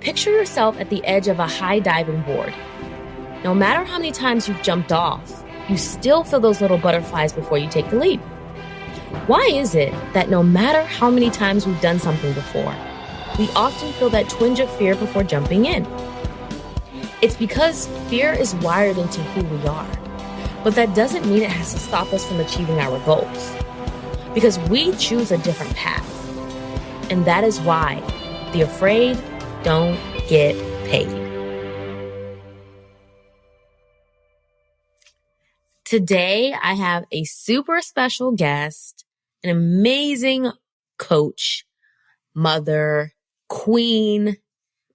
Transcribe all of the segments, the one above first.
Picture yourself at the edge of a high diving board. No matter how many times you've jumped off, you still feel those little butterflies before you take the leap. Why is it that no matter how many times we've done something before, we often feel that twinge of fear before jumping in? It's because fear is wired into who we are. But that doesn't mean it has to stop us from achieving our goals. Because we choose a different path. And that is why the afraid don't get paid. Today, I have a super special guest, an amazing coach, mother, queen,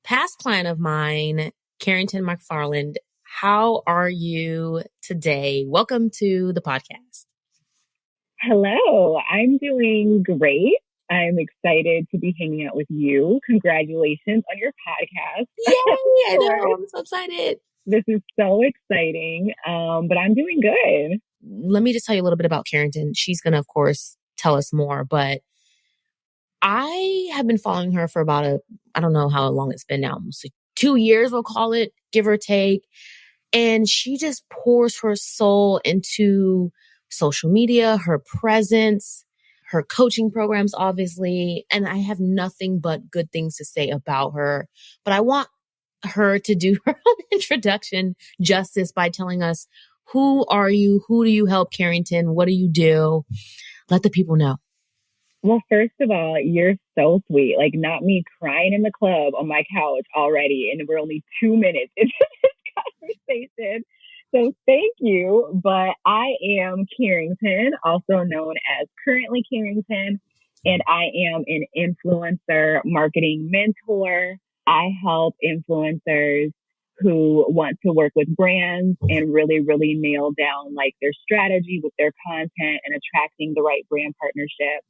past client of mine, Kherington McFarland. How are you today? Welcome to the podcast. Hello, I'm doing great. I'm excited to be hanging out with you. Congratulations on your podcast. Yay! I know, I'm so excited. This is so exciting, but I'm doing good. Let me just tell you a little bit about Kherington. She's going to, of course, tell us more, but I have been following her for about I don't know how long it's been now, almost 2 years, we'll call it, give or take. And she just pours her soul into social media, her presence, her coaching programs, obviously. And I have nothing but good things to say about her. But I want her to do her own introduction justice by telling us, who are you? Who do you help, Kherington? What do you do? Let the people know. Well, first of all, you're so sweet. Like, not me crying in the club on my couch already, and we're only 2 minutes into this conversation. So thank you. But I am Kherington, also known as currently Kherington, and I am an influencer marketing mentor. I help influencers who want to work with brands and really, really nail down like their strategy with their content and attracting the right brand partnership.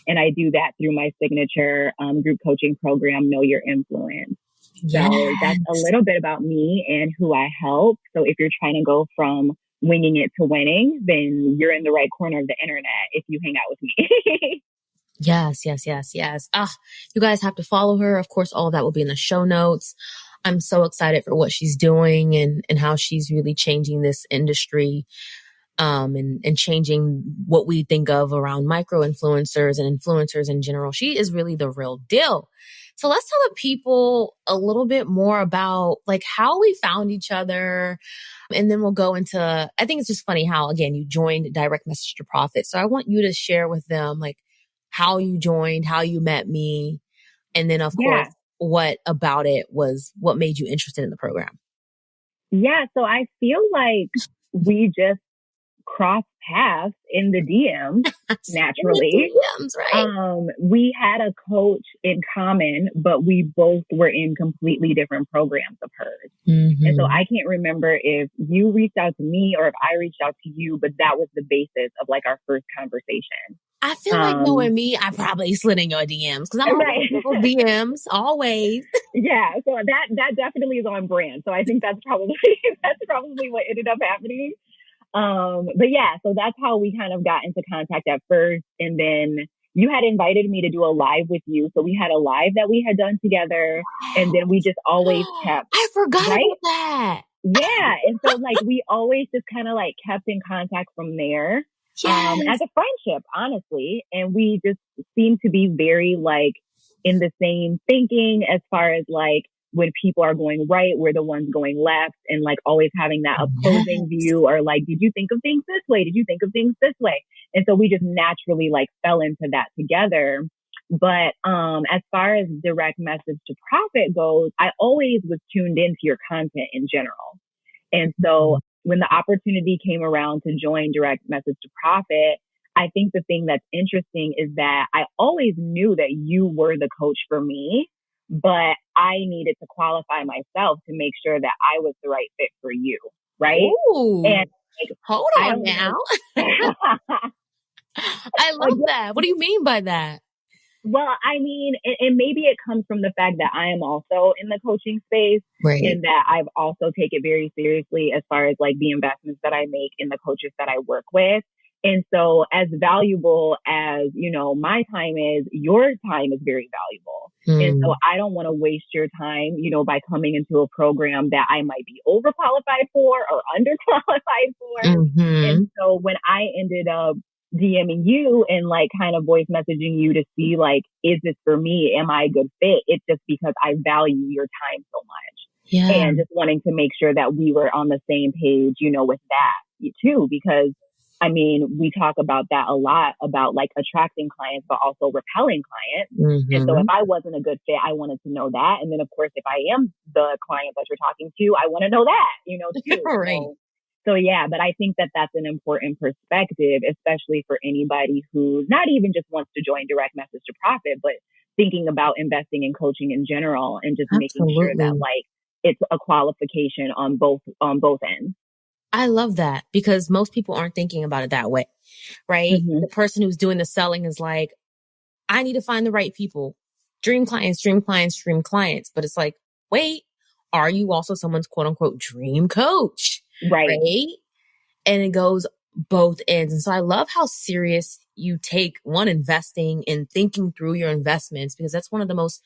And I do that through my signature group coaching program, Know Your Influence. Yes. So that's a little bit about me and who I help. So if you're trying to go from winging it to winning, then you're in the right corner of the internet if you hang out with me. Yes. You guys have to follow her. Of course, all of that will be in the show notes. I'm so excited for what she's doing and how she's really changing this industry, and changing what we think of around micro influencers and influencers in general. She is really the real deal. So let's tell the people a little bit more about like how we found each other. And then we'll go into, I think it's just funny how, again, you joined Direct Message to Profit. So I want you to share with them like how you joined, how you met me. And then of course, what about it was what made you interested in the program? Yeah. So I feel like we just crossed paths in the DMs naturally. In the DMs, right? We had a coach in common, but we both were in completely different programs of hers. Mm-hmm. And so I can't remember if you reached out to me or if I reached out to you, but that was the basis of like our first conversation. I feel like knowing me, I probably slid in your DMs because I'm right. on DMs always. Yeah, so that definitely is on brand. So I think that's probably what ended up happening. But yeah, so that's how we kind of got into contact at first. And then you had invited me to do a live with you. So we had a live that we had done together. And then we just always kept. I forgot about that. Yeah. And so like we always just kind of like kept in contact from there. Yes. As a friendship, honestly. And we just seem to be very like in the same thinking as far as like when people are going right, we're the ones going left, and like always having that opposing view or like, did you think of things this way? Did you think of things this way? And so we just naturally like fell into that together. But as far as Direct Message to Profit goes, I always was tuned into your content in general. And so when the opportunity came around to join Direct Message to Profit, I think the thing that's interesting is that I always knew that you were the coach for me, but I needed to qualify myself to make sure that I was the right fit for you, right? Ooh, and like, hold on now. I love that. What do you mean by that? Well, I mean, and maybe it comes from the fact that I am also in the coaching space, right, and that I've also taken it very seriously as far as like the investments that I make in the coaches that I work with. And so as valuable as, you know, my time is, your time is very valuable. And so I don't want to waste your time, by coming into a program that I might be overqualified for or underqualified for. And so when I ended up DMing you and like kind of voice messaging you to see like, is this for me? Am I a good fit? It's just because I value your time so much. Yeah. And just wanting to make sure that we were on the same page, with that too, because I mean, we talk about that a lot about like attracting clients, but also repelling clients. And so if I wasn't a good fit, I wanted to know that. And then of course, if I am the client that you're talking to, I want to know that, too. Right. So yeah, but I think that that's an important perspective, especially for anybody who not even just wants to join Direct Message to Profit, but thinking about investing in coaching in general and just making sure that like it's a qualification on both ends. I love that because most people aren't thinking about it that way, right? The person who's doing the selling is like, I need to find the right people. Dream clients, dream clients, dream clients. But it's like, wait, are you also someone's quote unquote dream coach? Right. And it goes both ends. And so I love how serious you take investing and thinking through your investments, because that's one of the most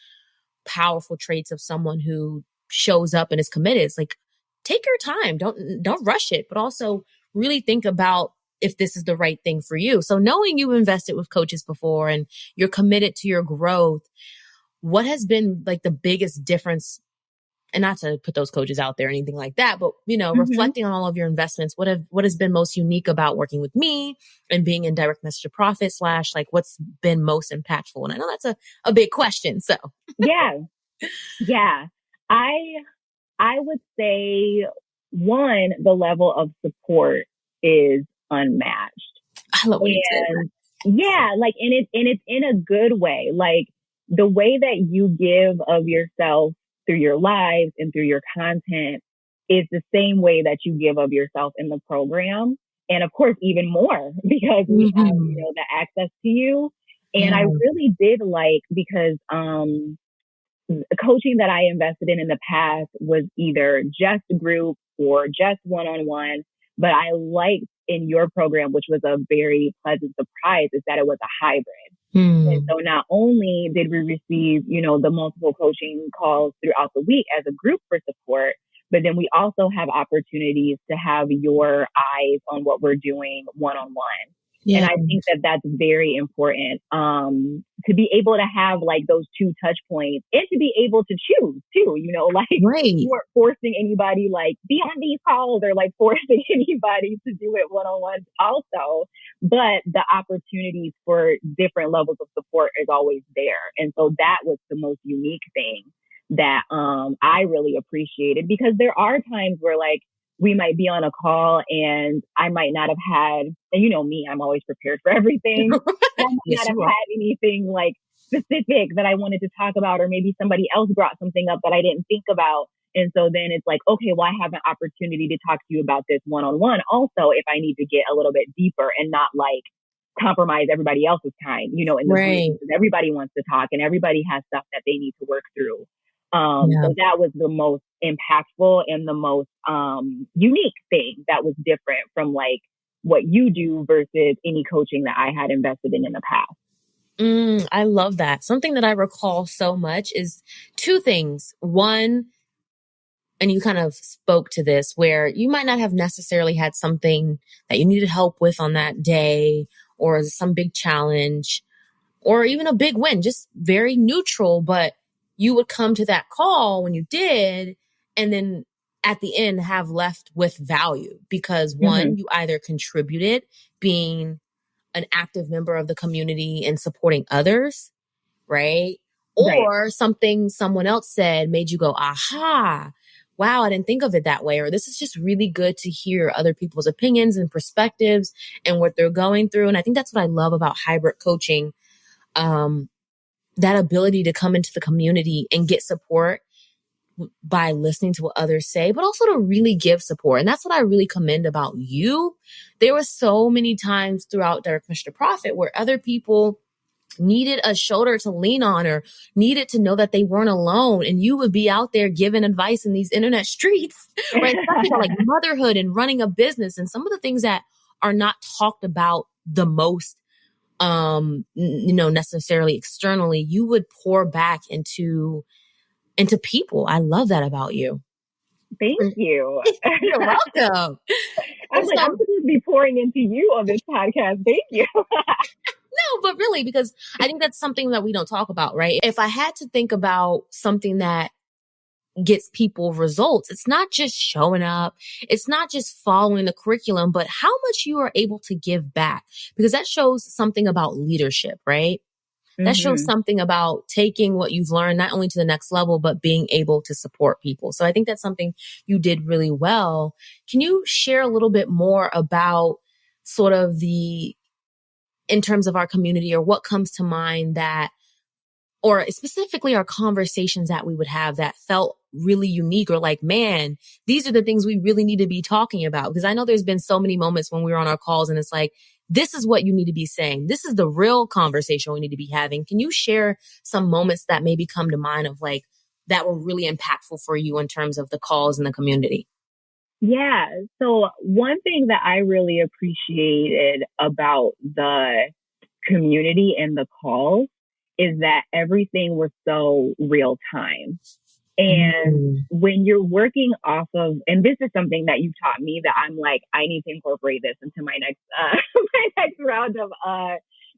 powerful traits of someone who shows up and is committed. It's like, take your time. Don't rush it, but also really think about if this is the right thing for you. So knowing you've invested with coaches before and you're committed to your growth, what has been like the biggest difference? And not to put those coaches out there or anything like that, but reflecting on all of your investments, what has been most unique about working with me and being in Direct Message to Profit / like what's been most impactful? And I know that's a big question. So yeah. I would say one, the level of support is unmatched. I love what you said. Yeah, like, and it's in a good way. Like the way that you give of yourself through your lives and through your content is the same way that you give of yourself in the program. And of course, even more because we have, the access to you. And I really did like, because, coaching that I invested in the past was either just group or just one-on-one. But I liked in your program, which was a very pleasant surprise, is that it was a hybrid. And so not only did we receive, the multiple coaching calls throughout the week as a group for support, but then we also have opportunities to have your eyes on what we're doing one-on-one. Yeah. And I think that that's very important, to be able to have like those two touch points and to be able to choose too, you weren't forcing anybody like be on these calls or like forcing anybody to do it one-on-one also. But the opportunities for different levels of support is always there. And so that was the most unique thing that I really appreciated, because there are times where like, we might be on a call and I might not have had, and me, I'm always prepared for everything. I might not have had anything like specific that I wanted to talk about, or maybe somebody else brought something up that I didn't think about. And so then it's like, okay, well, I have an opportunity to talk to you about this one-on-one also, if I need to get a little bit deeper and not like compromise everybody else's time, in the group, because everybody wants to talk and everybody has stuff that they need to work through. So that was the most impactful and the most unique thing that was different from like what you do versus any coaching that I had invested in the past. I love that. Something that I recall so much is two things. One, and you kind of spoke to this, where you might not have necessarily had something that you needed help with on that day, or some big challenge, or even a big win, just very neutral, but you would come to that call when you did, and then at the end have left with value, because one, you either contributed being an active member of the community and supporting others, right? Or something someone else said made you go, aha, wow, I didn't think of it that way. Or this is just really good to hear other people's opinions and perspectives and what they're going through. And I think that's what I love about hybrid coaching. That ability to come into the community and get support by listening to what others say, but also to really give support. And that's what I really commend about you. There were so many times throughout Direct Message to Profit where other people needed a shoulder to lean on or needed to know that they weren't alone. And you would be out there giving advice in these internet streets, right? About like motherhood and running a business and some of the things that are not talked about the most necessarily externally, you would pour back into people. I love that about you. Thank you. You're welcome. I'm like, I'm supposed to be pouring into you on this podcast. Thank you. No, but really, because I think that's something that we don't talk about, right? If I had to think about something that gets people results, it's not just showing up. It's not just following the curriculum, but how much you are able to give back, because that shows something about leadership, right? That shows something about taking what you've learned, not only to the next level, but being able to support people. So I think that's something you did really well. Can you share a little bit more about sort of in terms of our community, or what comes to mind that, or specifically our conversations that we would have that felt really unique, or like, man, these are the things we really need to be talking about? Because I know there's been so many moments when we were on our calls and it's like, this is what you need to be saying. This is the real conversation we need to be having. Can you share some moments that maybe come to mind of like that were really impactful for you in terms of the calls in the community? Yeah. So one thing that I really appreciated about the community and the calls is that everything was so real time. And when you're working off of, and this is something that you've taught me that I'm like, I need to incorporate this into my next, my next round of,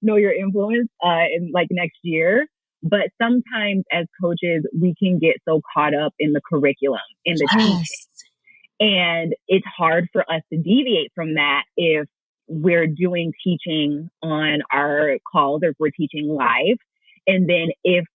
know your influence, in like next year. But sometimes as coaches, we can get so caught up in the curriculum, in the teaching. And it's hard for us to deviate from that if we're doing teaching on our calls, or if we're teaching live. And then if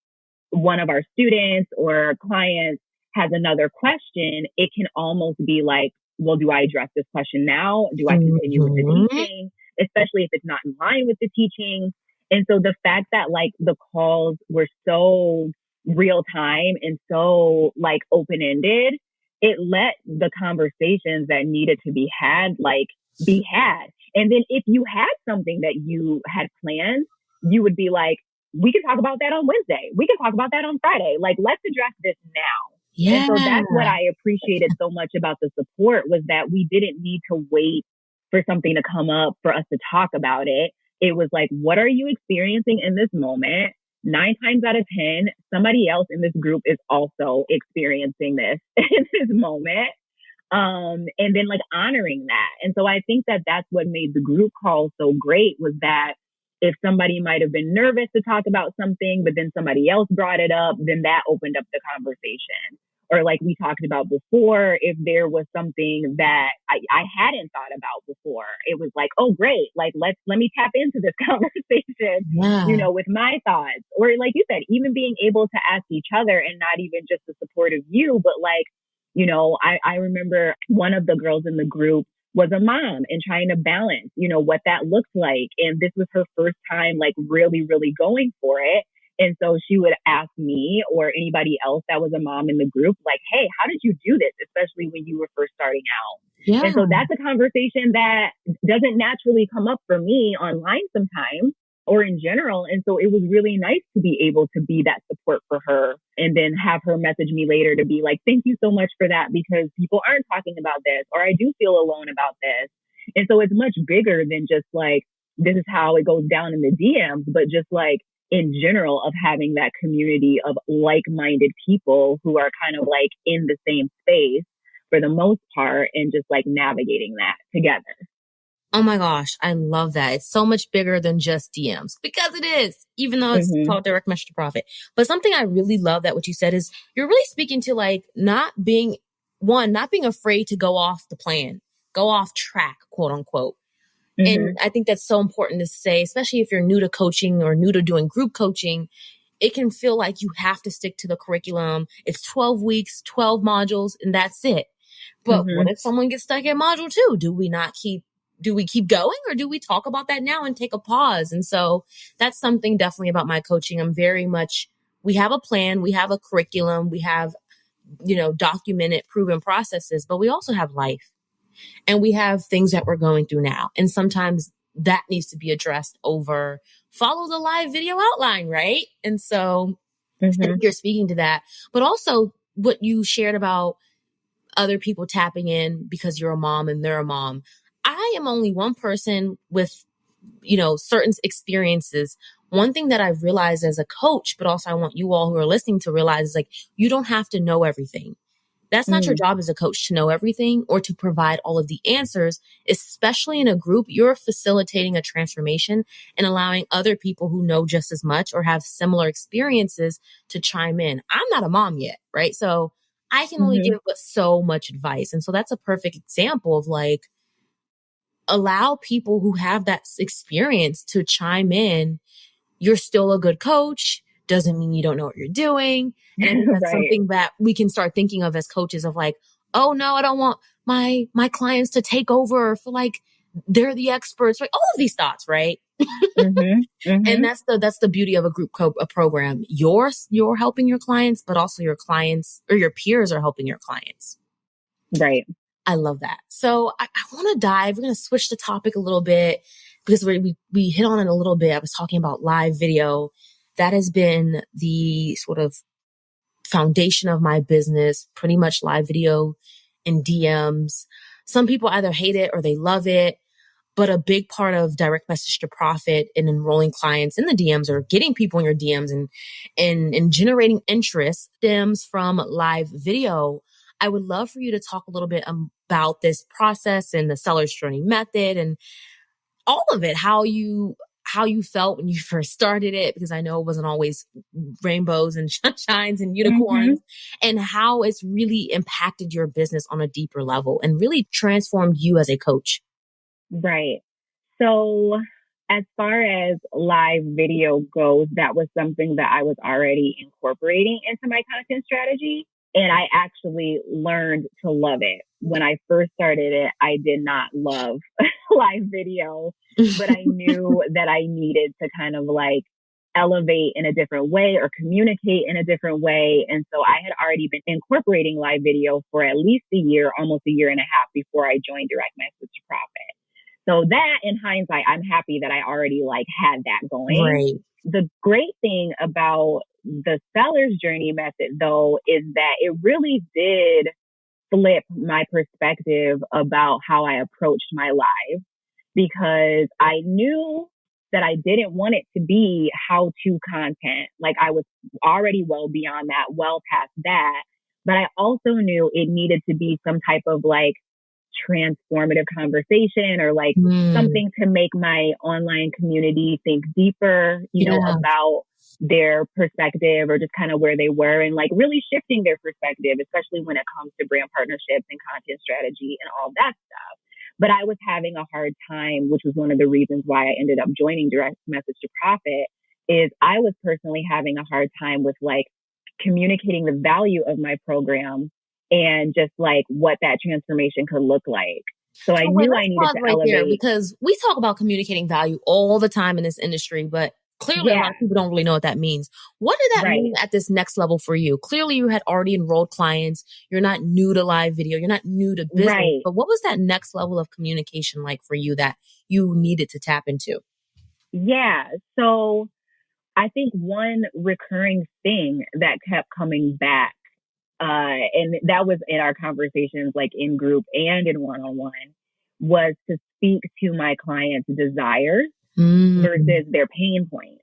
one of our students or clients has another question, it can almost be like, well, do I address this question now? Do I continue with the teaching? Especially if it's not in line with the teaching. And so the fact that like the calls were so real time and so like open-ended, it let the conversations that needed to be had, like be had. And then if you had something that you had planned, you would be like, we can talk about that on Wednesday. We can talk about that on Friday. Like, let's address this now. Yeah. And so that's what I appreciated so much about the support, was that we didn't need to wait for something to come up for us to talk about it. It was like, what are you experiencing in this moment? 9 times out of 10, somebody else in this group is also experiencing this in this moment. And then like honoring that. And so I think that that's what made the group call so great, was that if somebody might have been nervous to talk about something, but then somebody else brought it up, then that opened up the conversation. Or like we talked about before, if there was something that I hadn't thought about before, it was like, oh, great. Like, let me tap into this conversation, with my thoughts. Or like you said, even being able to ask each other, and not even just the support of you, but like, I remember one of the girls in the group was a mom and trying to balance, what that looks like. And this was her first time, like really, really going for it. And so she would ask me or anybody else that was a mom in the group, like, hey, how did you do this? Especially when you were first starting out. Yeah. And so that's a conversation that doesn't naturally come up for me online sometimes, or in general. And so it was really nice to be able to be that support for her, and then have her message me later to be like, thank you so much for that, because people aren't talking about this, or I do feel alone about this. And so it's much bigger than just like, this is how it goes down in the DMs, but just like in general of having that community of like-minded people who are kind of like in the same space for the most part, and just like navigating that together. Oh my gosh, I love that. It's so much bigger than just DMs, because it is, even though it's called direct message to profit. But something I really love that what you said is you're really speaking to like not being afraid to go off the plan, go off track, quote unquote. And I think that's so important to say, especially if you're new to coaching or new to doing group coaching. It can feel like you have to stick to the curriculum. It's 12 weeks, 12 modules, and that's it. But what if someone gets stuck at module 2? Do we keep going, or do we talk about that now and take a pause? And so that's something definitely about my coaching. I'm very much, we have a plan, we have a curriculum, we have, documented, proven processes, but we also have life, and we have things that we're going through now. And sometimes that needs to be addressed over follow the live video outline, right? And so I think you're speaking to that, but also what you shared about other people tapping in because you're a mom and they're a mom. I am only one person with certain experiences. One thing that I've realized as a coach, but also I want you all who are listening to realize is like, you don't have to know everything. That's not your job as a coach to know everything or to provide all of the answers, especially in a group. You're facilitating a transformation and allowing other people who know just as much or have similar experiences to chime in. I'm not a mom yet, right? So I can only give but so much advice. And so that's a perfect example of like, allow people who have that experience to chime in. You're still a good coach. Doesn't mean you don't know what you're doing. And I think that's something that we can start thinking of as coaches of like, oh no, I don't want my clients to take over or feel like they're the experts, right? All of these thoughts, right? And that's the beauty of a group a program. You're helping your clients, but also your clients or your peers are helping your clients. Right. I love that. So I want to dive. We're going to switch the topic a little bit because we hit on it a little bit. I was talking about live video. That has been the sort of foundation of my business, pretty much live video and DMs. Some people either hate it or they love it. But a big part of direct message to profit and enrolling clients in the DMs or getting people in your DMs and generating interest stems from live video. I would love for you to talk a little bit about this process and the seller's journey method and all of it, how you felt when you first started it, because I know it wasn't always rainbows and sunshines and unicorns, and how it's really impacted your business on a deeper level and really transformed you as a coach. Right. So as far as live video goes, that was something that I was already incorporating into my content strategy. And I actually learned to love it. When I first started it, I did not love live video, but I knew that I needed to kind of like elevate in a different way or communicate in a different way. And so I had already been incorporating live video for at least a year, almost a year and a half before I joined Direct Message to Profit. So that in hindsight, I'm happy that I already like had that going. Right. The great thing about the seller's journey method though, is that it really did flip my perspective about how I approached my live, because I knew that I didn't want it to be how-to content. Like I was already well beyond that, well past that. But I also knew it needed to be some type of like transformative conversation or like something to make my online community think deeper, you know, about their perspective or just kind of where they were and like really shifting their perspective, especially when it comes to brand partnerships and content strategy and all that stuff. But I was having a hard time, which was one of the reasons why I ended up joining Direct Message to Profit, is I was personally having a hard time with like communicating the value of my program and just like what that transformation could look like. So I knew I needed to elevate. There, because we talk about communicating value all the time in this industry, but clearly a lot of people don't really know what that means. What did that mean at this next level for you? Clearly you had already enrolled clients. You're not new to live video. You're not new to business. But what was that next level of communication like for you that you needed to tap into? Yeah. So I think one recurring thing that kept coming back, and that was in our conversations, like in group and in one-on-one, was to speak to my clients' desires versus their pain points.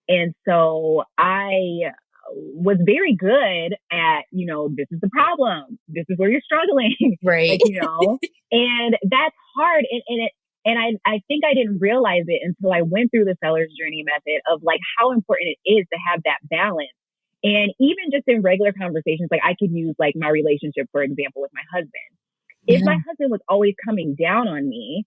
And so I was very good at, you know, this is the problem. This is where you're struggling. Right. Like, you know, and that's hard. And I think I didn't realize it until I went through the seller's journey method of like how important it is to have that balance. And even just in regular conversations, like I could use like my relationship, for example, with my husband. If my husband was always coming down on me,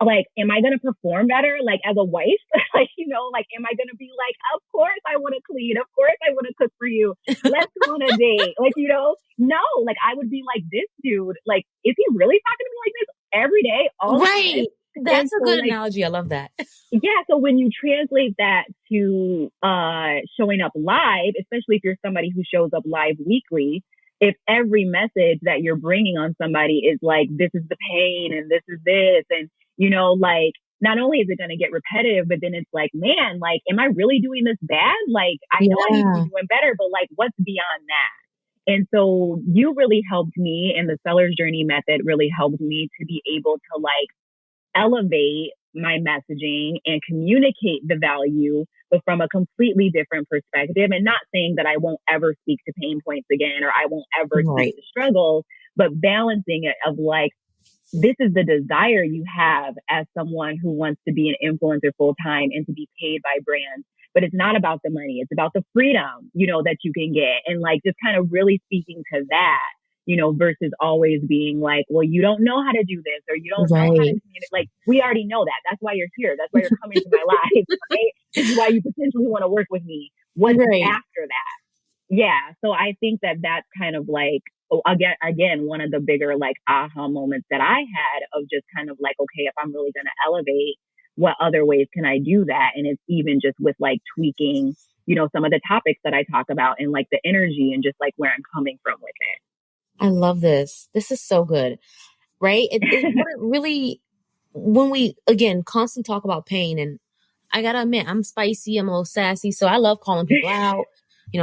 like, am I going to perform better? Like as a wife, like, you know, like, am I going to be like, of course I want to clean. Of course I want to cook for you. Let's go on a date. Like, you know, no, like I would be like, this dude, like, is he really talking to me like this every day? All right. That's a good analogy. I love that. Yeah. So when you translate that to showing up live, especially if you're somebody who shows up live weekly, if every message that you're bringing on somebody is like, this is the pain and this is this, and, you know, like, not only is it going to get repetitive, but then it's like, man, like, am I really doing this bad? Like, I know I need to be doing better, but like, what's beyond that? And so you really helped me, and the seller's journey method really helped me to be able to like elevate my messaging and communicate the value, but from a completely different perspective. And not saying that I won't ever speak to pain points again, or I won't ever speak to struggles, but balancing it of like, this is the desire you have as someone who wants to be an influencer full time and to be paid by brands. But it's not about the money. It's about the freedom, that you can get. And like, just kind of really speaking to that, versus always being like, well, you don't know how to do this, or you don't know how to communicate. Like, we already know that. That's why you're here. That's why you're coming to my life, right? This is why you potentially want to work with me. What's after that? Yeah. So I think that that's kind of like, again, one of the bigger like aha moments that I had of just kind of like, okay, if I'm really going to elevate, what other ways can I do that? And it's even just with like tweaking, some of the topics that I talk about and like the energy and just like where I'm coming from with it. I love this. This is so good, right? It really, when we, again, constantly talk about pain, and I gotta admit, I'm spicy, I'm a little sassy, so I love calling people out,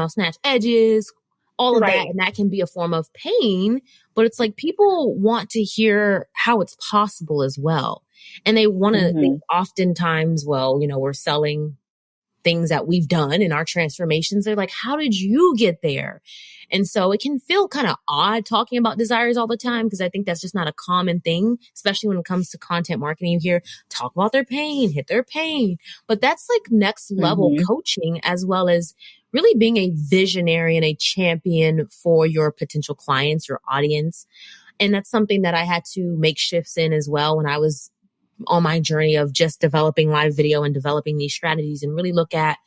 snatch edges, all of that. And that can be a form of pain, but it's like people want to hear how it's possible as well. And they want to think oftentimes, well, we're selling things that we've done in our transformations. They're like, how did you get there? And so it can feel kind of odd talking about desires all the time, because I think that's just not a common thing, especially when it comes to content marketing. You hear talk about their pain, hit their pain, but that's like next level coaching, as well as really being a visionary and a champion for your potential clients, your audience. And that's something that I had to make shifts in as well when I was on my journey of just developing live video and developing these strategies, and really look at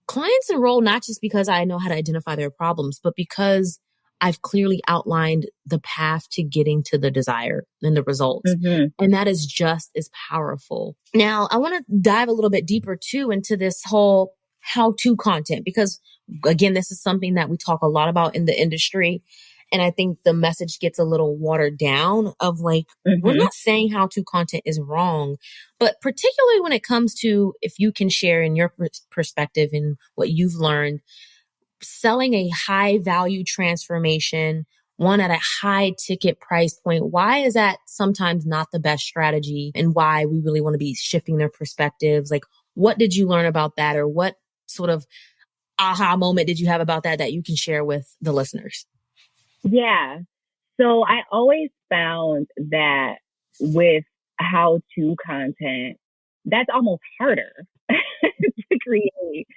clients enroll not just because I know how to identify their problems, but because I've clearly outlined the path to getting to the desire and the results. And that is just as powerful. Now, I want to dive a little bit deeper too into this whole how-to content, because again, this is something that we talk a lot about in the industry. And I think the message gets a little watered down of like, we're not saying how-to content is wrong, but particularly when it comes to, if you can share in your perspective and what you've learned, selling a high value transformation, one at a high ticket price point. Why is that sometimes not the best strategy, and why we really want to be shifting their perspectives? Like, what did you learn about that, or what sort of aha moment did you have about that you can share with the listeners? Yeah. So I always found that with how-to content, that's almost harder to create,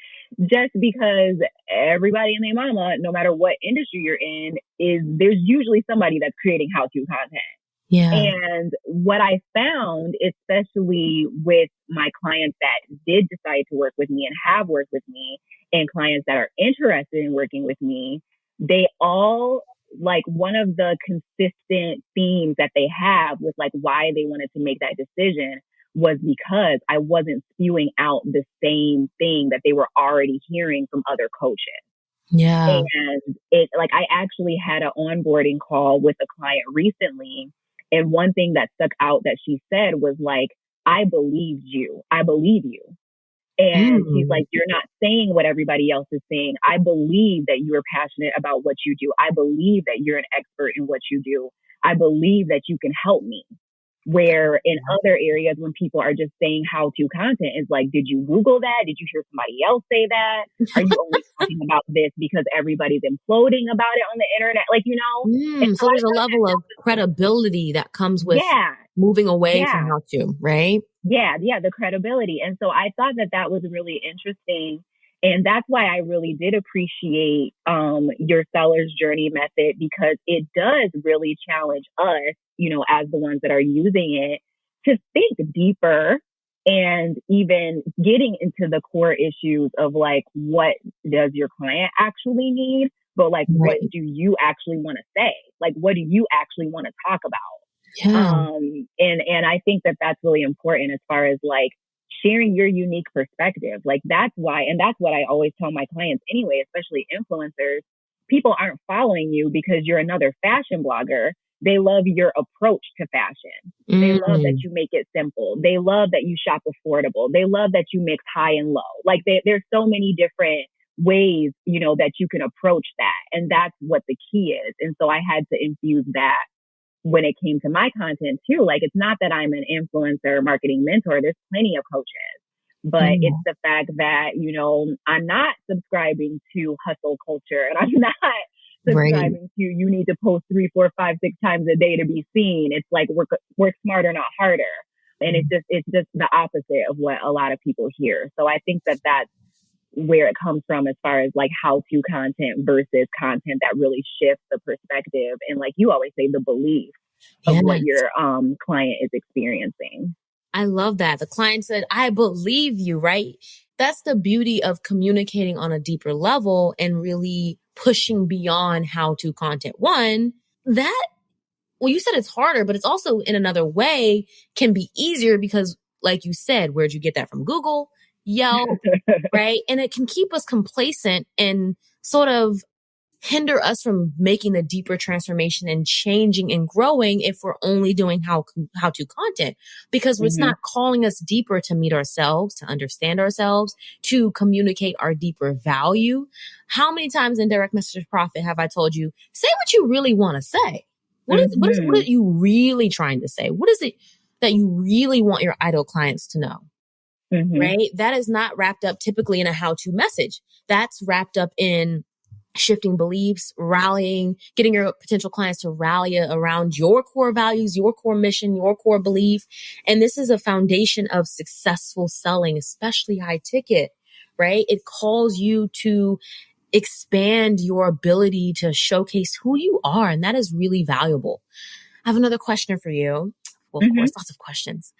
just because everybody and their mama, no matter what industry you're in, there's usually somebody that's creating how-to content. Yeah. And what I found, especially with my clients that did decide to work with me and have worked with me, and clients that are interested in working with me, they all, like, one of the consistent themes that they have with like why they wanted to make that decision was because I wasn't spewing out the same thing that they were already hearing from other coaches. Yeah. And I actually had an onboarding call with a client recently. And one thing that stuck out that she said was like, I believed you. I believe you. And she's like, you're not saying what everybody else is saying. I believe that you're passionate about what you do. I believe that you're an expert in what you do. I believe that you can help me. Where in other areas, when people are just saying how-to content, is like, did you Google that? Did you hear somebody else say that? Are you only talking about this because everybody's imploding about it on the internet? Like, so there's a level of credibility that comes with moving away from how-to, right? Yeah, the credibility. And so I thought that was really interesting. And that's why I really did appreciate your seller's journey method, because it does really challenge us, as the ones that are using it, to think deeper and even getting into the core issues of like, what does your client actually need? But like, what do you actually want to say? Like, what do you actually want to talk about? Yeah. And I think that that's really important as far as like sharing your unique perspective. Like, that's why, and that's what I always tell my clients anyway, especially influencers. People aren't following you because you're another fashion blogger. They love your approach to fashion. They love that you make it simple. They love that you shop affordable. They love that you mix high and low. Like, there's so many different ways, that you can approach that. And that's what the key is. And so I had to infuse that when it came to my content too. Like, it's not that I'm an influencer marketing mentor. There's plenty of coaches, but it's the fact that, you know, I'm not subscribing to hustle culture, and I'm not subscribing to, you need to post 3, 4, 5, 6 times a day to be seen. It's like, work smarter, not harder. And it's just the opposite of what a lot of people hear. So I think that that's where it comes from, as far as like how-to content versus content that really shifts the perspective. And like you always say, the belief of what your client is experiencing. I love that. The client said, I believe you, right? That's the beauty of communicating on a deeper level and really pushing beyond how-to content. One, that, well, you said it's harder, but it's also in another way can be easier because, like you said, where'd you get that from? Google, Yelp, right? And it can keep us complacent and sort of hinder us from making the deeper transformation and changing and growing if we're only doing how-to content, because it's not calling us deeper to meet ourselves, to understand ourselves, to communicate our deeper value. How many times in Direct Message Profit have I told you, say what you really want to say? What are you really trying to say? What is it that you really want your ideal clients to know? Right? That is not wrapped up typically in a how-to message. That's wrapped up in shifting beliefs, rallying, getting your potential clients to rally around your core values, your core mission, your core belief. And this is a foundation of successful selling, especially high ticket, right? It calls you to expand your ability to showcase who you are. And that is really valuable. I have another question for you. Well, of course, lots of questions.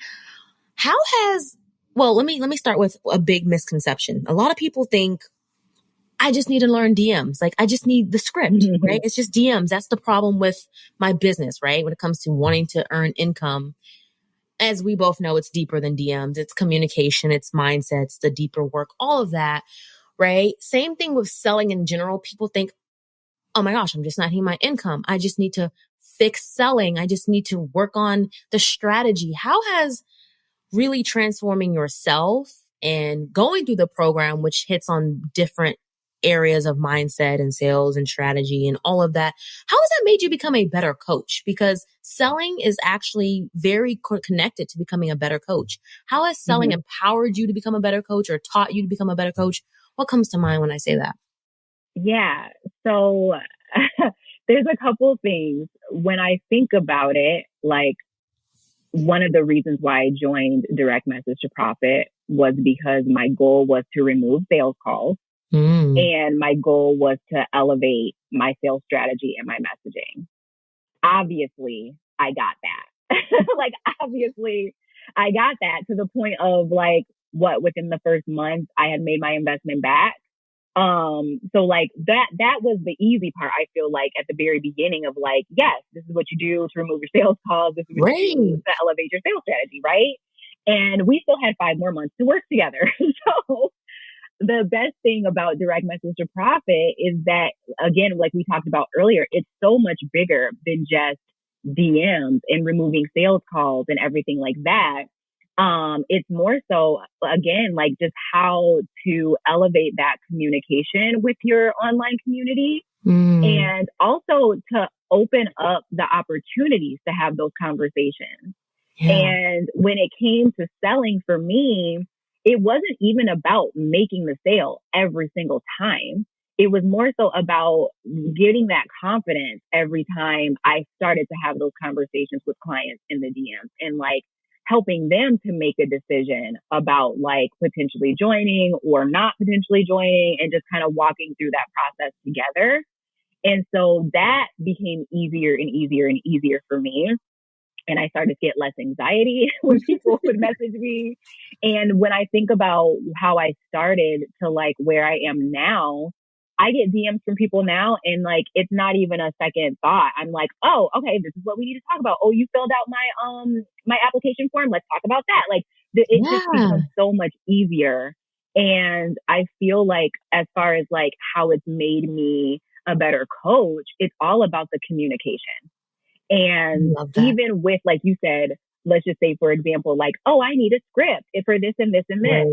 Let me start with a big misconception. A lot of people think, I just need to learn DMs. Like, I just need the script, right? It's just DMs. That's the problem with my business, right? When it comes to wanting to earn income, as we both know, it's deeper than DMs. It's communication, it's mindsets, the deeper work, all of that, right? Same thing with selling in general. People think, oh my gosh, I'm just not hitting my income. I just need to fix selling. I just need to work on the strategy. How has really transforming yourself and going through the program, which hits on different areas of mindset and sales and strategy and all of that, how has that made you become a better coach? Because selling is actually very connected to becoming a better coach. How has selling empowered you to become a better coach or taught you to become a better coach? What comes to mind when I say that? Yeah. So there's a couple things. When I think about it, like, one of the reasons why I joined Direct Message to Profit was because my goal was to remove sales calls. And my goal was to elevate my sales strategy and my messaging. Obviously, I got that. Obviously, I got that to the point of within the first month, I had made my investment back. So that was the easy part. I feel like at the very beginning of yes, this is what you do to remove your sales calls. This is what you do to elevate your sales strategy. Right. And we still had 5 more months to work together. So the best thing about Direct Message to Profit is that, again, like we talked about earlier, it's so much bigger than just DMs and removing sales calls and everything like that. It's more so, again, like just how to elevate that communication with your online community and also to open up the opportunities to have those conversations. And when it came to selling for me, it wasn't even about making the sale every single time. It was more so about getting that confidence every time I started to have those conversations with clients in the DMs and helping them to make a decision about potentially joining or not potentially joining, and just kind of walking through that process together. And so that became easier and easier and easier for me. And I started to get less anxiety when people would message me. And when I think about how I started to where I am now, I get DMs from people now, and it's not even a second thought. I'm like, oh, okay, this is what we need to talk about. Oh, you filled out my application form. Let's talk about that. It just becomes so much easier. And I feel as far as how it's made me a better coach, it's all about the communication. And even with, like you said, let's just say, for example, oh, I need a script for this and this and this.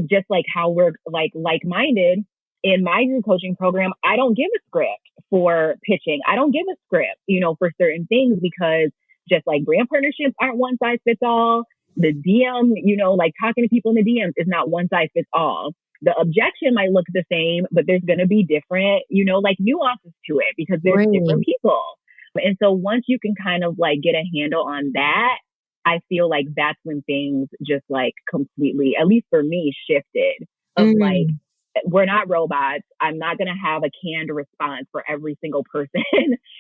Just how we're like-minded in my group coaching program, I don't give a script for pitching. I don't give a script, for certain things, because just like brand partnerships aren't one size fits all. The DM, like talking to people in the DMs is not one size fits all. The objection might look the same, but there's going to be different, like nuances to it, because there's different people. And so once you can kind of like get a handle on that, I feel like that's when things just like completely, at least for me, shifted of like, we're not robots. I'm not going to have a canned response for every single person,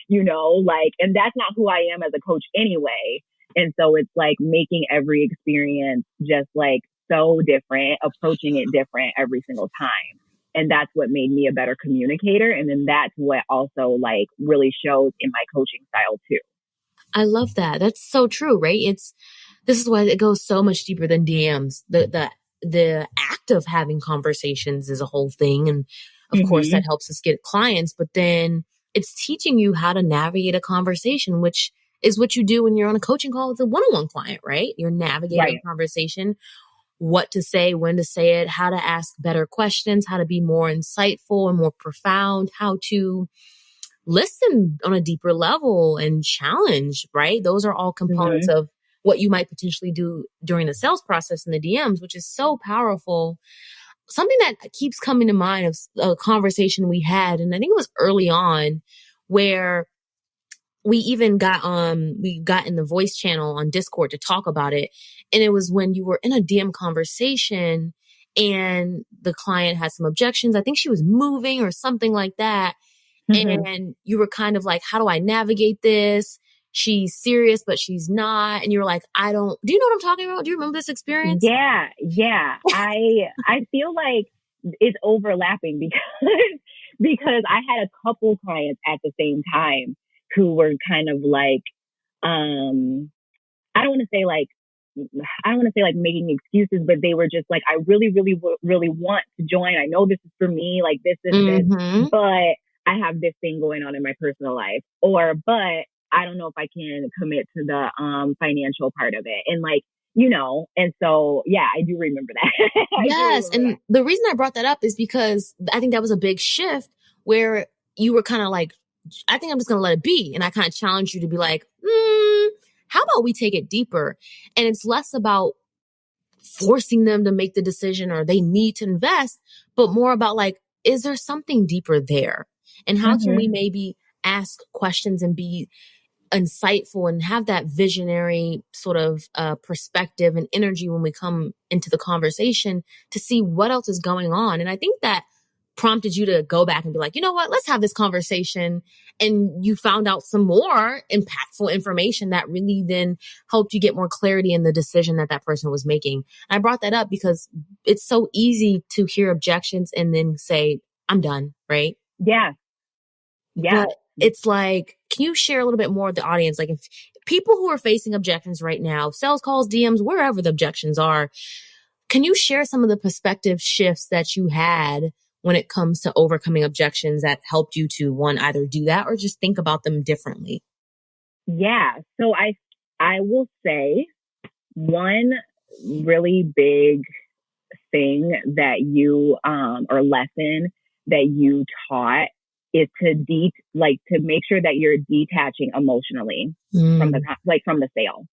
and that's not who I am as a coach anyway. And so it's like making every experience just like so different, approaching it different every single time. And that's what made me a better communicator. And then that's what also like really shows in my coaching style too. I love that. That's so true, right? This is why it goes so much deeper than DMs. The act of having conversations is a whole thing. And of course that helps us get clients, but then it's teaching you how to navigate a conversation, which is what you do when you're on a coaching call with a one-on-one client, right? You're navigating a conversation, what to say, when to say it, how to ask better questions, how to be more insightful and more profound, how to listen on a deeper level and challenge, right? Those are all components of what you might potentially do during the sales process in the DMs, which is so powerful. Something that keeps coming to mind of a conversation we had, and I think it was early on, where we even got in the voice channel on Discord to talk about it. And it was when you were in a DM conversation and the client had some objections. I think she was moving or something like that. And you were kind of like, how do I navigate this? She's serious, but she's not. And you were like, do you know what I'm talking about? Do you remember this experience? Yeah. I feel like it's overlapping because I had a couple clients at the same time who were kind of like, I don't want to say like making excuses, but they were just like, I really, really, really want to join. I know this is for me, like this, but I have this thing going on in my personal life, but I don't know if I can commit to the financial part of it. And like, and so, yeah, I do remember that. Yes. And the reason I brought that up is because I think that was a big shift where you were kind of like, I think I'm just going to let it be. And I kind of challenged you to be like, how about we take it deeper? And it's less about forcing them to make the decision or they need to invest, but more about like, is there something deeper there? And how can we maybe ask questions and be insightful and have that visionary sort of perspective and energy when we come into the conversation to see what else is going on. And I think that prompted you to go back and be like, you know what, let's have this conversation. And you found out some more impactful information that really then helped you get more clarity in the decision that person was making. And I brought that up because it's so easy to hear objections and then say, I'm done, right? Yeah. But it's like, can you share a little bit more with the audience? Like if people who are facing objections right now, sales calls, DMs, wherever the objections are, can you share some of the perspective shifts that you had when it comes to overcoming objections that helped you to, one, either do that or just think about them differently? Yeah. So I will say one really big thing that you, or lesson that you taught is to make sure that you're detaching emotionally from the sale.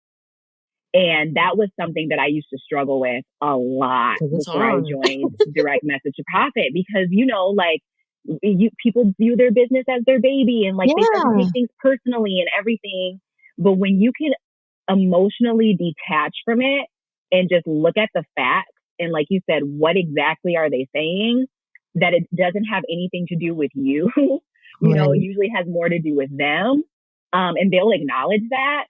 And that was something that I used to struggle with a lot before I joined Direct Message to Profit, because, people view their business as their baby and like they start to take things personally and everything. But when you can emotionally detach from it and just look at the facts and, like you said, what exactly are they saying, that it doesn't have anything to do with you, it usually has more to do with them. And they'll acknowledge that.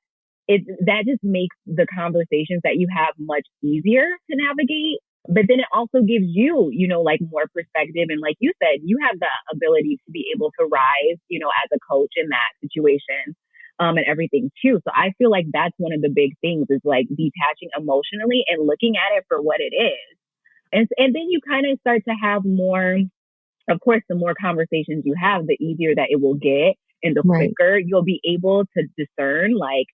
That just makes the conversations that you have much easier to navigate. But then it also gives you, more perspective. And like you said, you have the ability to be able to rise, as a coach in that situation, and everything too. So I feel like that's one of the big things is like detaching emotionally and looking at it for what it is. And then you kind of start to have more, of course, the more conversations you have, the easier that it will get and the quicker you'll be able to discern like,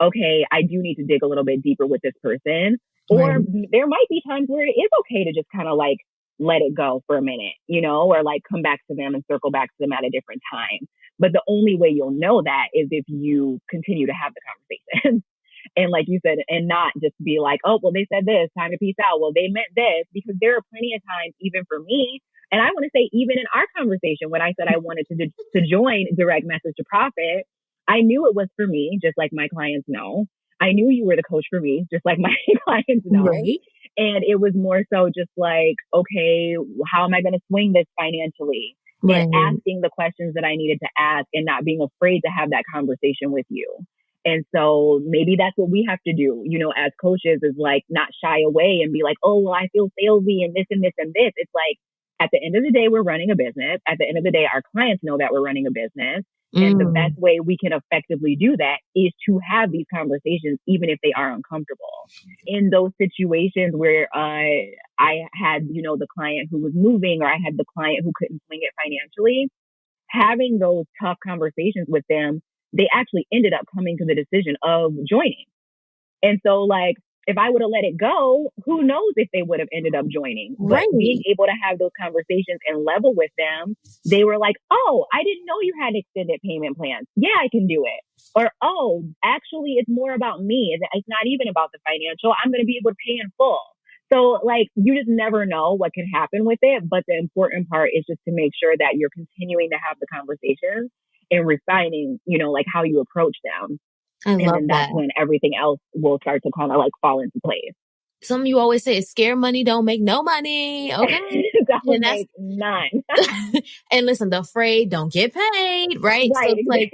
okay, I do need to dig a little bit deeper with this person. Or there might be times where it is okay to just kind of like let it go for a minute, or like come back to them and circle back to them at a different time. But the only way you'll know that is if you continue to have the conversation. And like you said, and not just be like, oh, well, they said this, time to peace out. Well, they meant this, because there are plenty of times, even for me, and I want to say, even in our conversation, when I said I wanted to join direct message to profit, I knew it was for me, just like my clients know. I knew you were the coach for me, just like my clients know. Right. And it was more so just like, okay, how am I going to swing this financially? Right. And asking the questions that I needed to ask and not being afraid to have that conversation with you. And so maybe that's what we have to do, as coaches, is like not shy away and be like, oh, well, I feel salesy and this and this and this. It's like, at the end of the day, we're running a business. At the end of the day, our clients know that we're running a business. And the best way we can effectively do that is to have these conversations, even if they are uncomfortable. In those situations where I had, the client who was moving, or I had the client who couldn't swing it financially, having those tough conversations with them, they actually ended up coming to the decision of joining. And so, like, if I would have let it go, who knows if they would have ended up joining. Right. But being able to have those conversations and level with them, they were like, oh, I didn't know you had extended payment plans. Yeah, I can do it. Or, oh, actually, it's more about me. It's not even about the financial. I'm going to be able to pay in full. So, like, you just never know what can happen with it. But the important part is just to make sure that you're continuing to have the conversations and refining, like how you approach them. And then that's when everything else will start to kind of like fall into place. Something you always say is scare money don't make no money. Okay. Don't make none. And listen, the afraid don't get paid. Right. Right. So it's like,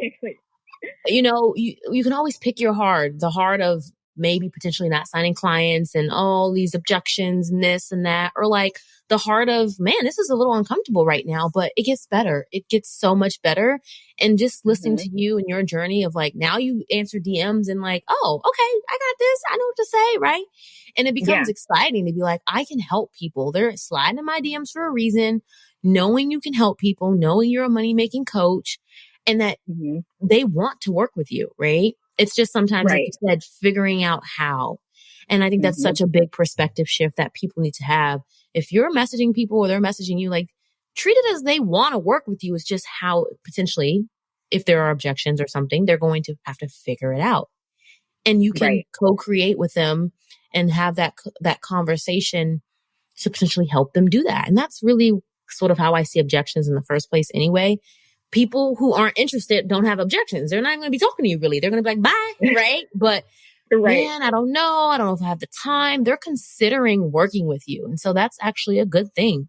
you can always pick your heart, the heart of maybe potentially not signing clients and all these objections and this and that, or like the heart of, man, this is a little uncomfortable right now, but it gets better. It gets so much better. And just listening to you and your journey of like, now you answer DMs and like, oh, okay, I got this. I know what to say. Right. And it becomes exciting to be like, I can help people. They're sliding in my DMs for a reason, knowing you can help people, knowing you're a money making coach, and that they want to work with you. Right. It's just sometimes, like you said, figuring out how. And I think that's such a big perspective shift that people need to have. If you're messaging people or they're messaging you, like, treat it as they want to work with you. It's just how potentially, if there are objections or something, they're going to have to figure it out. And you can co-create with them and have that conversation to potentially help them do that. And that's really sort of how I see objections in the first place anyway. People who aren't interested don't have objections. They're not going to be talking to you really. They're going to be like, bye, right? But man, I don't know. I don't know if I have the time. They're considering working with you. And so that's actually a good thing.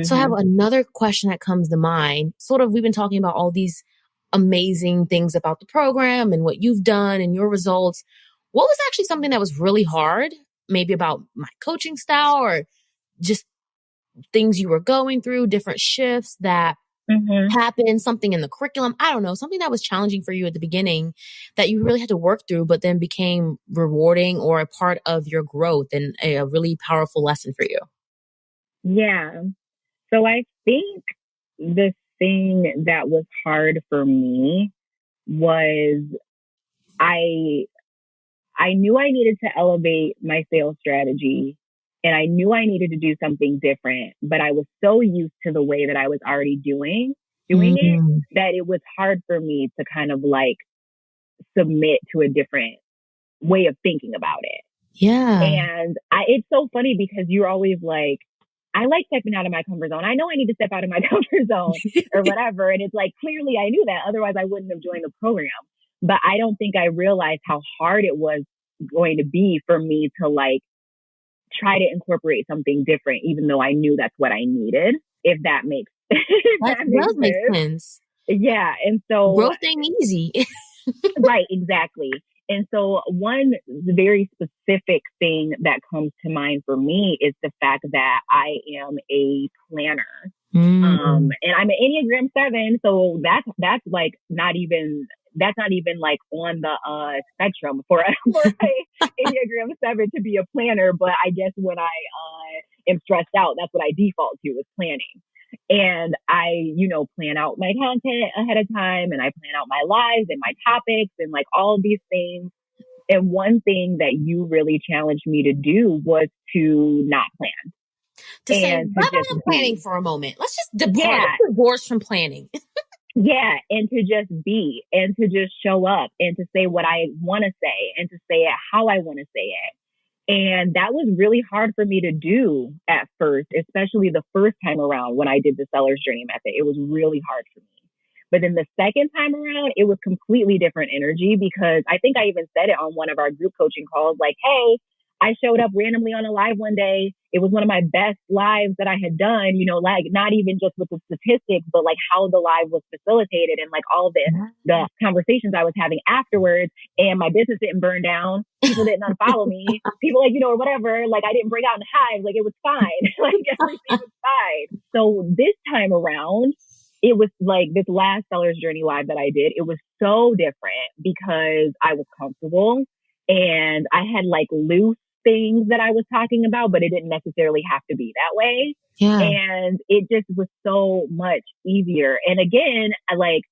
So I have another question that comes to mind. Sort of, we've been talking about all these amazing things about the program and what you've done and your results. What was actually something that was really hard? Maybe about my coaching style or just things you were going through, different shifts that happened, something in the curriculum. I don't know, something that was challenging for you at the beginning that you really had to work through, but then became rewarding or a part of your growth and a really powerful lesson for you. Yeah. So I think the thing that was hard for me was I knew I needed to elevate my sales strategy and I knew I needed to do something different, but I was so used to the way that I was already doing it that it was hard for me to kind of like submit to a different way of thinking about it. Yeah. And it's so funny because you're always like, I like stepping out of my comfort zone. I know I need to step out of my comfort zone or whatever. And it's like, clearly I knew that. Otherwise I wouldn't have joined the program. But I don't think I realized how hard it was going to be for me to like try to incorporate something different, even though I knew that's what I needed, if that makes that does make sense. Yeah. And so growth ain't easy. Right, exactly. And so one very specific thing that comes to mind for me is the fact that I am a planner. And I'm an Enneagram 7. So that's like not even like on the spectrum for a Enneagram 7 to be a planner. But I guess when I am stressed out, that's what I default to is planning. And I, plan out my content ahead of time and I plan out my lives and my topics and like all of these things. And one thing that you really challenged me to do was to not plan. To say, and to bye just bye planning be. for a moment. Let's just depart. Yeah. Let's divorce from planning. Yeah. And to just be and to just show up and to say what I want to say and to say it how I want to say it. And that was really hard for me to do at first, especially the first time around when I did the seller's journey method. It was really hard for me. But then the second time around, it was completely different energy because I think I even said it on one of our group coaching calls, like, hey, I showed up randomly on a live one day. It was one of my best lives that I had done, you know, like not even just with the statistics, but like how the live was facilitated and like all of the conversations I was having afterwards. And my business didn't burn down. People didn't unfollow me. People like, you know, or whatever. Like I didn't break out in hives. Like it was fine. Like everything was fine. So this time around, it was like this last seller's journey live that I did. It was so different because I was comfortable and I had like loose things that I was talking about, but it didn't necessarily have to be that way. Yeah. And it just was so much easier. And again, like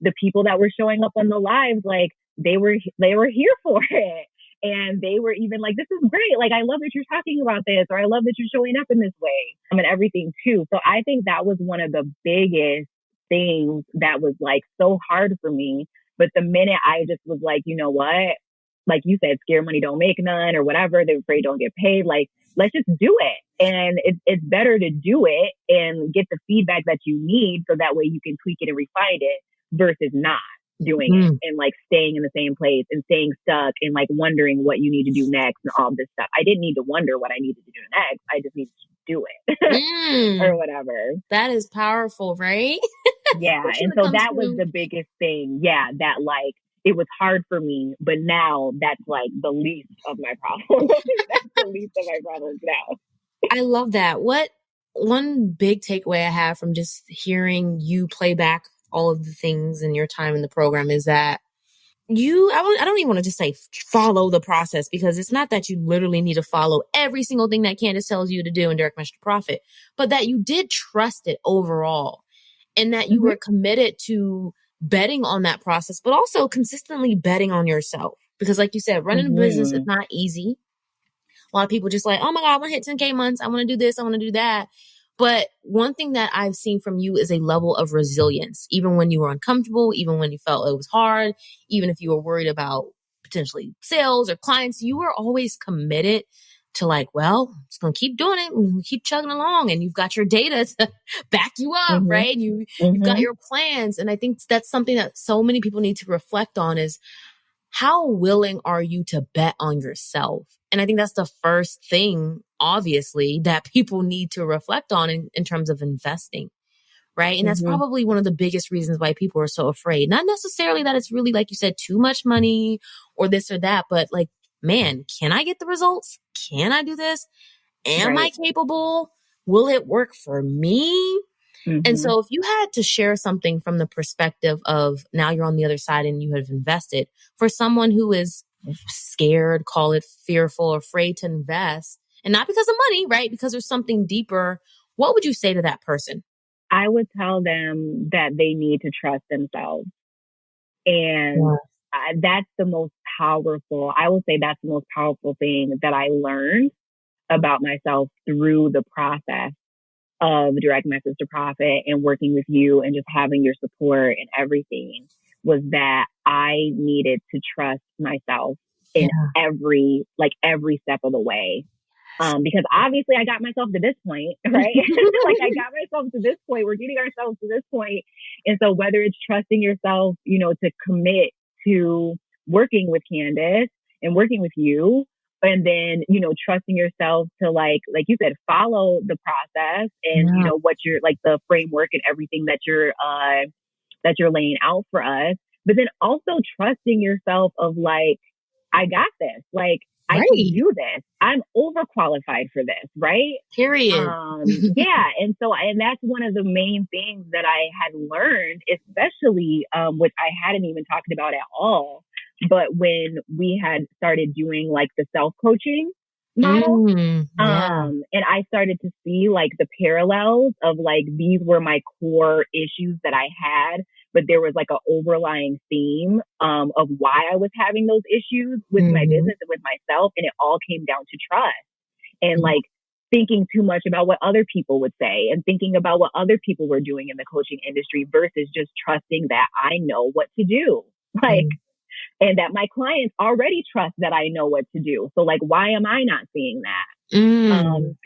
the people that were showing up on the lives, like they were here for it. And they were even like, this is great. Like, I love that you're talking about this, or I love that you're showing up in this way and everything too. So I think that was one of the biggest things that was like so hard for me. But the minute I just was like, you know what? Like you said, scared money don't make none or whatever. They're afraid don't get paid. Like, let's just do it. And it's better to do it and get the feedback that you need so that way you can tweak it and refine it versus not doing it and like staying in the same place and staying stuck and like wondering what you need to do next and all this stuff. I didn't need to wonder what I needed to do next. I just needed to do it or whatever. That is powerful, right? Yeah. And so that was the biggest thing. Yeah. That like, it was hard for me, but now that's like the least of my problems. That's the least of my problems now. I love that. What one big takeaway I have from just hearing you play back all of the things in your time in the program is that I don't even want to just say follow the process, because it's not that you literally need to follow every single thing that Candace tells you to do in Direct Message to Profit, but that you did trust it overall and that you were committed to betting on that process, but also consistently betting on yourself. Because like you said, running a business is not easy. A lot of people just like, oh my God, I want to hit 10K months. I want to do this. I want to do that. But one thing that I've seen from you is a level of resilience, even when you were uncomfortable, even when you felt it was hard, even if you were worried about potentially sales or clients, you were always committed to like, well, I'm just going to keep doing it and keep chugging along. And you've got your data to back you up, right? You've got your plans. And I think that's something that so many people need to reflect on is, how willing are you to bet on yourself? And I think that's the first thing, obviously, that people need to reflect on in terms of investing, right? And that's probably one of the biggest reasons why people are so afraid. Not necessarily that it's really, like you said, too much money or this or that, but like, man, can I get the results? Can I do this? Am I capable? Will it work for me? And so if you had to share something from the perspective of now you're on the other side and you have invested, for someone who is scared, call it fearful, afraid to invest, and not because of money, right? Because there's something deeper, what would you say to that person? I would tell them that they need to trust themselves. And that's the most powerful, I would say that's the most powerful thing that I learned about myself through the process of Direct Message to Profit and working with you and just having your support and everything, was that I needed to trust myself in every step of the way. Because obviously I got myself to this point, right? Like I got myself to this point. We're getting ourselves to this point. And so whether it's trusting yourself, you know, to commit to working with Candace and working with you, and then, you know, trusting yourself to like you said, follow the process and, you know, what you're like the framework and everything that you're laying out for us. But then also trusting yourself of like, I got this. Like, I can do this. I'm overqualified for this, right? Period. Yeah. And that's one of the main things that I had learned, especially, which I hadn't even talked about at all. But when we had started doing like the self-coaching model, and I started to see like the parallels of like, these were my core issues that I had, but there was like an overlying theme of why I was having those issues with my business and with myself. And it all came down to trust. And like, thinking too much about what other people would say and thinking about what other people were doing in the coaching industry versus just trusting that I know what to do. Like, and that my clients already trust that I know what to do. So like, why am I not seeing that?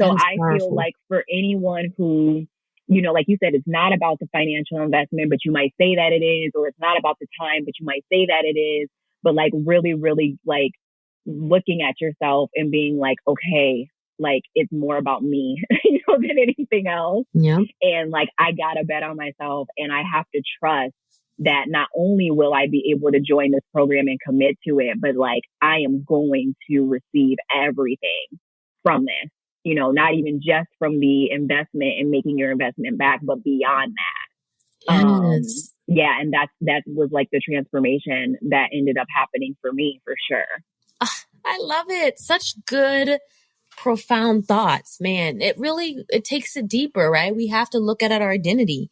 So I feel like for anyone who, you know, like you said, it's not about the financial investment, but you might say that it is, or it's not about the time, but you might say that it is, but like really, really like looking at yourself and being like, okay, like it's more about me, you know, than anything else. Yeah. And like, I gotta bet on myself and I have to trust that not only will I be able to join this program and commit to it, but like I am going to receive everything from this, you know, not even just from the investment and making your investment back, but beyond that. Yes. Yeah. And that was like the transformation that ended up happening for me for sure. I love it. Such good, profound thoughts, man. It takes it deeper, right? We have to look at our identity.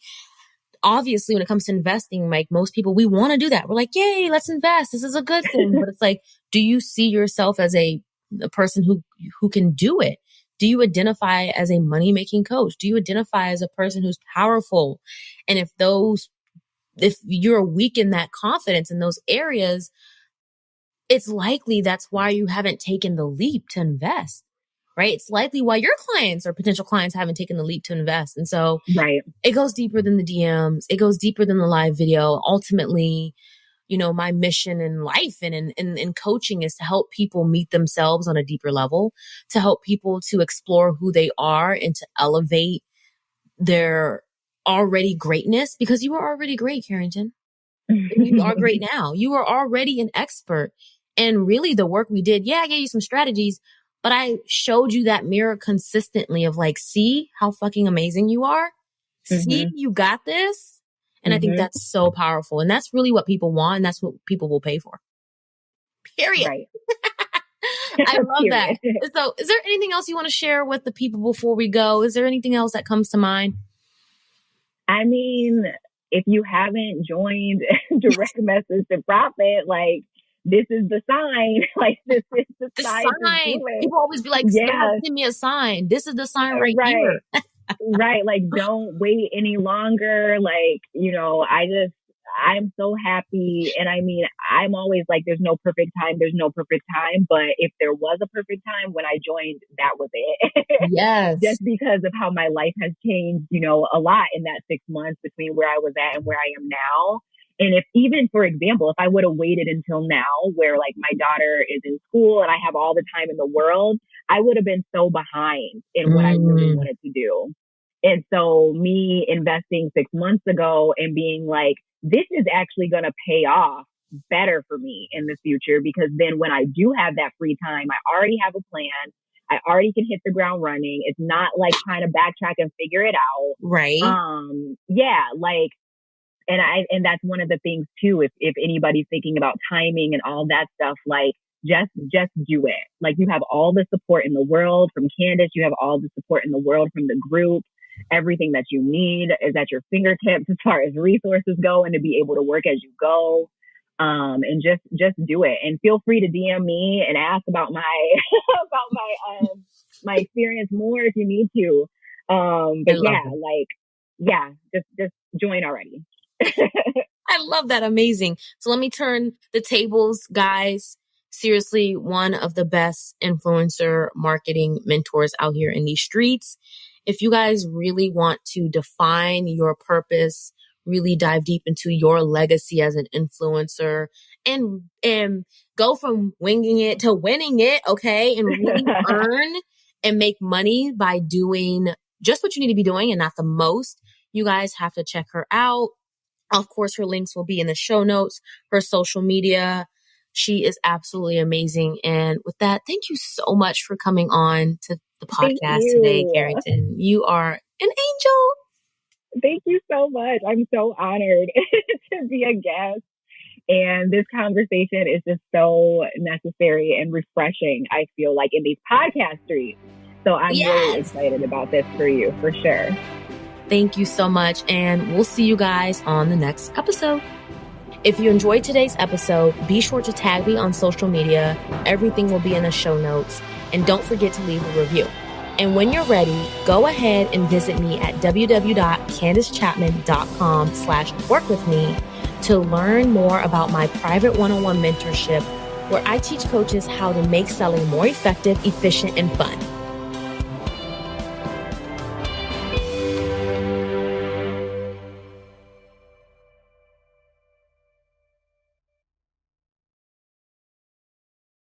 Obviously, when it comes to investing, like most people, we want to do that. We're like, yay, let's invest. This is a good thing. But it's like, do you see yourself as a person who can do it? Do you identify as a money-making coach? Do you identify as a person who's powerful? And if you're weak in that confidence in those areas, it's likely that's why you haven't taken the leap to invest. Right? It's likely why your clients or potential clients haven't taken the leap to invest. And so It goes deeper than the DMs. It goes deeper than the live video. Ultimately, you know, my mission in life and in coaching is to help people meet themselves on a deeper level, to help people to explore who they are and to elevate their already greatness, because you are already great, Kherington. You are great now. You are already an expert. And really the work we did, I gave you some strategies, but I showed you that mirror consistently of like, see how fucking amazing you are. See, you got this. And I think that's so powerful. And that's really what people want. And that's what people will pay for. Period. Right. I love that. So is there anything else you want to share with the people before we go? Is there anything else that comes to mind? I mean, if you haven't joined Direct Message to Profit, like, this is the sign. Like, this is the sign. People always be like, send me a sign. This is the sign right here. Right. Like, don't wait any longer. Like, you know, I'm so happy. And I mean, I'm always like, there's no perfect time. There's no perfect time. But if there was a perfect time when I joined, that was it. Yes. Just because of how my life has changed, you know, a lot in that 6 months between where I was at and where I am now. And if even, for example, if I would have waited until now where like my daughter is in school and I have all the time in the world, I would have been so behind in what I really wanted to do. And so me investing 6 months ago and being like, this is actually going to pay off better for me in the future, because then when I do have that free time, I already have a plan. I already can hit the ground running. It's not like trying to backtrack and figure it out. Right. Like, and that's one of the things too, if anybody's thinking about timing and all that stuff, like just do it. Like, you have all the support in the world from Candace. You have all the support in the world from the group. Everything that you need is at your fingertips as far as resources go, and to be able to work as you go. And just do it. And feel free to DM me and ask about my my experience more if you need to. Just join already. I love that. Amazing. So let me turn the tables, guys. Seriously, one of the best influencer marketing mentors out here in these streets. If you guys really want to define your purpose, really dive deep into your legacy as an influencer, and go from winging it to winning it, okay? And really earn and make money by doing just what you need to be doing and not the most, you guys have to check her out. Of course, her links will be in the show notes, her social media. She is absolutely amazing. And with that, thank you so much for coming on to the podcast today, Kherington. You are an angel. Thank you so much. I'm so honored to be a guest. And this conversation is just so necessary and refreshing, I feel like, in these podcast streets. So I'm really excited about this for you, for sure. Thank you so much. And we'll see you guys on the next episode. If you enjoyed today's episode, be sure to tag me on social media. Everything will be in the show notes. And don't forget to leave a review. And when you're ready, go ahead and visit me at www.candacechatman.com/work-with-me to learn more about my private one-on-one mentorship, where I teach coaches how to make selling more effective, efficient, and fun.